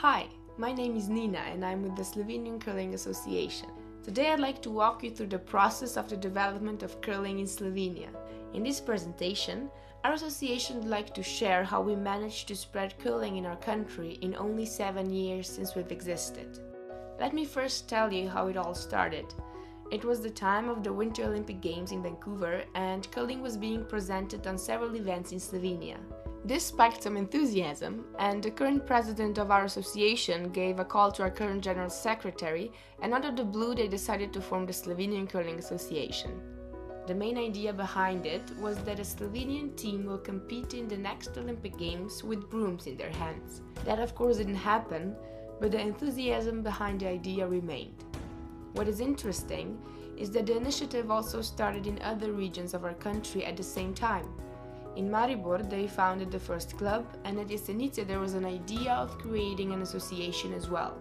Hi, my name is Nina and I'm with the Slovenian Curling Association. Today I'd like to walk you through the process of the development of curling in Slovenia. In this presentation, our association would like to share how we managed to spread curling in our country in only 7 years since we've existed. Let me first tell you how it all started. It was the time of the Winter Olympic Games in Vancouver and curling was being presented on several events in Slovenia. This sparked some enthusiasm, and the current president of our association gave a call to our current general secretary, and out of the blue they decided to form the Slovenian Curling Association. The main idea behind it was that a Slovenian team will compete in the next Olympic Games with brooms in their hands. That of course didn't happen, but the enthusiasm behind the idea remained. What is interesting is that the initiative also started in other regions of our country at the same time. In Maribor, they founded the first club, and at Jesenice there was an idea of creating an association as well.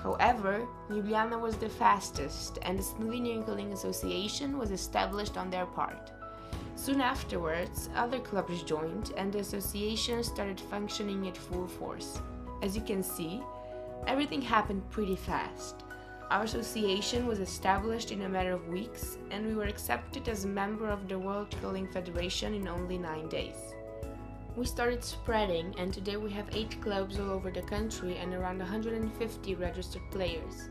However, Ljubljana was the fastest, and the Slovenian Curling Association was established on their part. Soon afterwards, other clubs joined, and the association started functioning at full force. As you can see, everything happened pretty fast. Our association was established in a matter of weeks, and we were accepted as a member of the World Curling Federation in only 9 days. We started spreading, and today we have 8 clubs all over the country and around 150 registered players.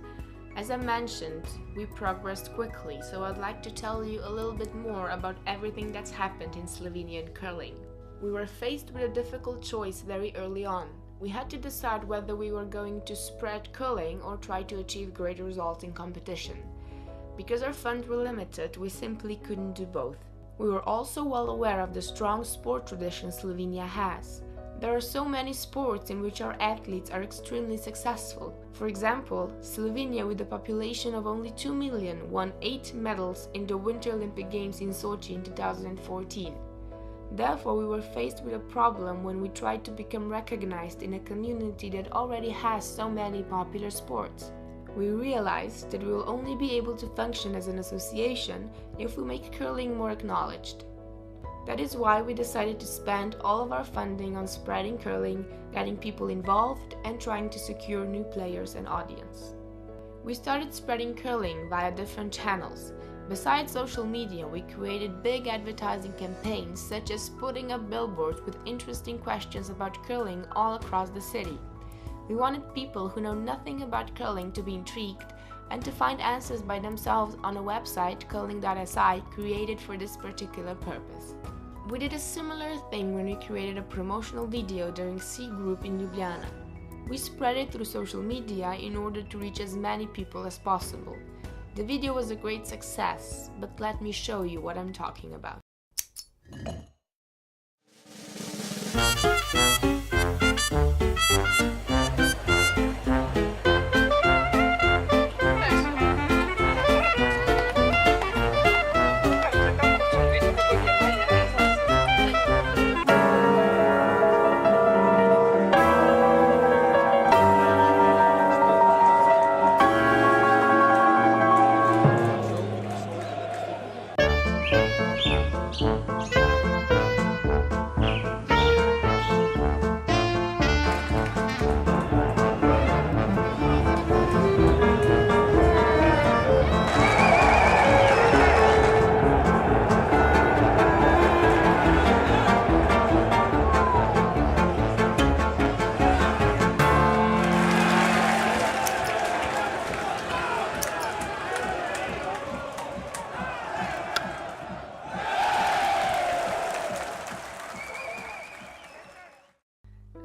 As I mentioned, we progressed quickly, so I'd like to tell you a little bit more about everything that's happened in Slovenian curling. We were faced with a difficult choice very early on. We had to decide whether we were going to spread curling or try to achieve great results in competition. Because our funds were limited, we simply couldn't do both. We were also well aware of the strong sport tradition Slovenia has. There are so many sports in which our athletes are extremely successful. For example, Slovenia, with a population of only 2 million, won 8 medals in the Winter Olympic Games in Sochi in 2014. Therefore, we were faced with a problem when we tried to become recognized in a community that already has so many popular sports. We realized that we will only be able to function as an association if we make curling more acknowledged. That is why we decided to spend all of our funding on spreading curling, getting people involved, and trying to secure new players and audience. We started spreading curling via different channels. Besides social media, we created big advertising campaigns, such as putting up billboards with interesting questions about curling all across the city. We wanted people who know nothing about curling to be intrigued and to find answers by themselves on a website, curling.si, created for this particular purpose. We did a similar thing when we created a promotional video during C Group in Ljubljana. We spread it through social media in order to reach as many people as possible. The video was a great success, but let me show you what I'm talking about.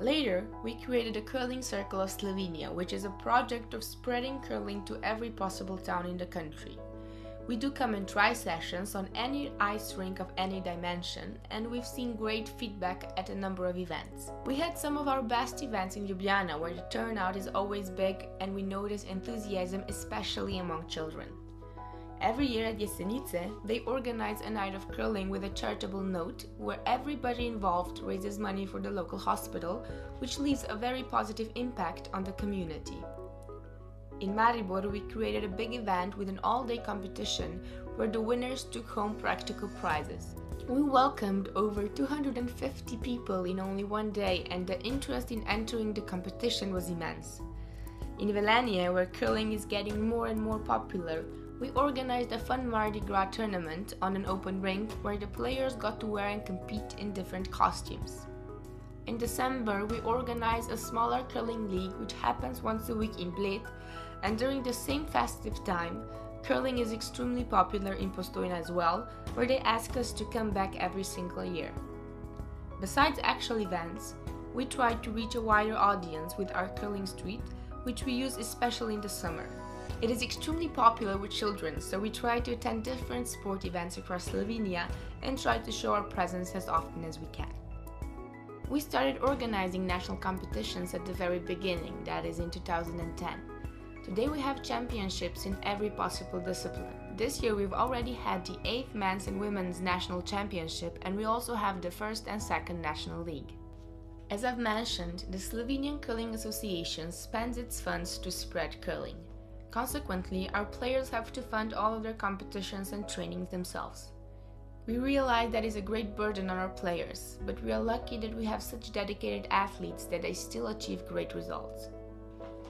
Later, we created a Curling Circle of Slovenia, which is a project of spreading curling to every possible town in the country. We do come and try sessions on any ice rink of any dimension, and we've seen great feedback at a number of events. We had some of our best events in Ljubljana, where the turnout is always big and we notice enthusiasm, especially among children. Every year at Jesenice, they organize a night of curling with a charitable note where everybody involved raises money for the local hospital, which leaves a very positive impact on the community. In Maribor, we created a big event with an all-day competition where the winners took home practical prizes. We welcomed over 250 people in only one day, and the interest in entering the competition was immense. In Slovenia, where curling is getting more and more popular, we organized a fun Mardi Gras tournament on an open rink where the players got to wear and compete in different costumes. In December, we organized a smaller curling league which happens once a week in Bled, and during the same festive time, curling is extremely popular in Postojna as well, where they ask us to come back every single year. Besides actual events, we try to reach a wider audience with our curling street, which we use especially in the summer. It is extremely popular with children, so we try to attend different sport events across Slovenia and try to show our presence as often as we can. We started organizing national competitions at the very beginning, that is in 2010. Today we have championships in every possible discipline. This year we've already had the 8th Men's and Women's National Championship, and we also have the 1st and 2nd National League. As I've mentioned, the Slovenian Curling Association spends its funds to spread curling. Consequently, our players have to fund all of their competitions and trainings themselves. We realize that is a great burden on our players, but we are lucky that we have such dedicated athletes that they still achieve great results.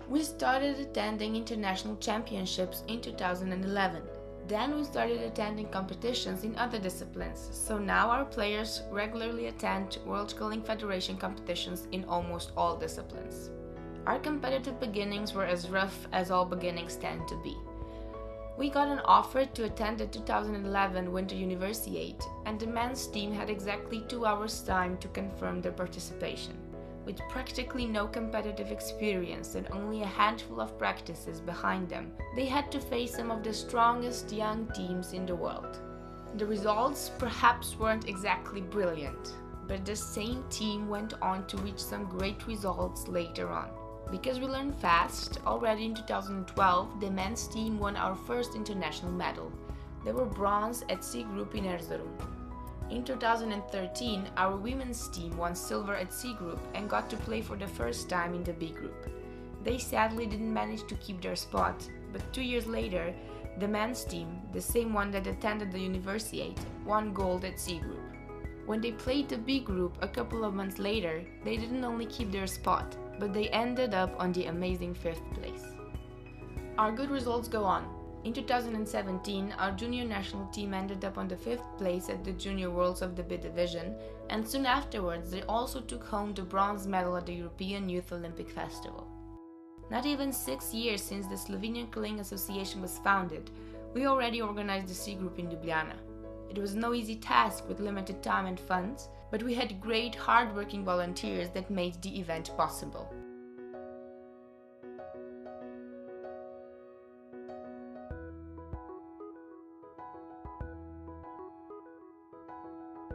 We started attending international championships in 2011. Then we started attending competitions in other disciplines, so now our players regularly attend World Curling Federation competitions in almost all disciplines. Our competitive beginnings were as rough as all beginnings tend to be. We got an offer to attend the 2011 Winter Universiade, and the men's team had exactly 2 hours time to confirm their participation. With practically no competitive experience and only a handful of practices behind them, they had to face some of the strongest young teams in the world. The results perhaps weren't exactly brilliant, but the same team went on to reach some great results later on. Because we learned fast, already in 2012 the men's team won our first international medal. They were bronze at C Group in Erzurum. In 2013, our women's team won silver at C Group and got to play for the first time in the B Group. They sadly didn't manage to keep their spot, but 2 years later, the men's team, the same one that attended the Universiade, won gold at C Group. When they played the B Group a couple of months later, they didn't only keep their spot, but they ended up on the amazing 5th place. Our good results go on. In 2017, our junior national team ended up on the 5th place at the Junior Worlds of the B Division, and soon afterwards they also took home the bronze medal at the European Youth Olympic Festival. Not even 6 years since the Slovenian Curling Association was founded, we already organized the C Group in Ljubljana. It was no easy task with limited time and funds, but we had great hard-working volunteers that made the event possible.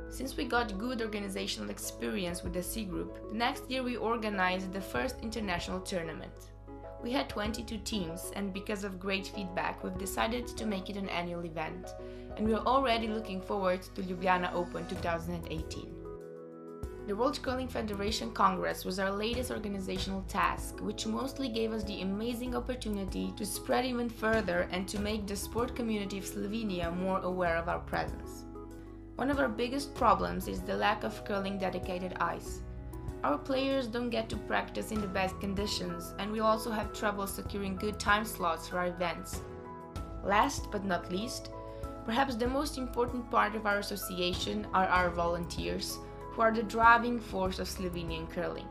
Since we got good organizational experience with the C Group, the next year we organized the first international tournament. We had 22 teams, and because of great feedback, we've decided to make it an annual event, and we're already looking forward to Ljubljana Open 2018. The World Curling Federation Congress was our latest organizational task, which mostly gave us the amazing opportunity to spread even further and to make the sport community of Slovenia more aware of our presence. One of our biggest problems is the lack of curling dedicated ice. Our players don't get to practice in the best conditions, and we also have trouble securing good time slots for our events. Last but not least, perhaps the most important part of our association are our volunteers, who are the driving force of Slovenian curling.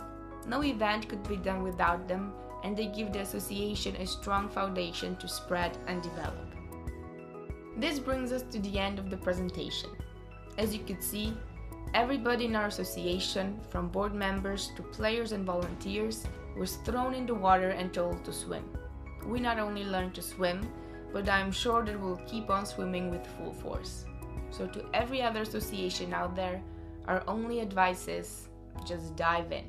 No event could be done without them, and they give the association a strong foundation to spread and develop. This brings us to the end of the presentation. As you could see, everybody in our association, from board members to players and volunteers, was thrown in the water and told to swim. We not only learned to swim, but I'm sure that we'll keep on swimming with full force. So to every other association out there, our only advice is just dive in.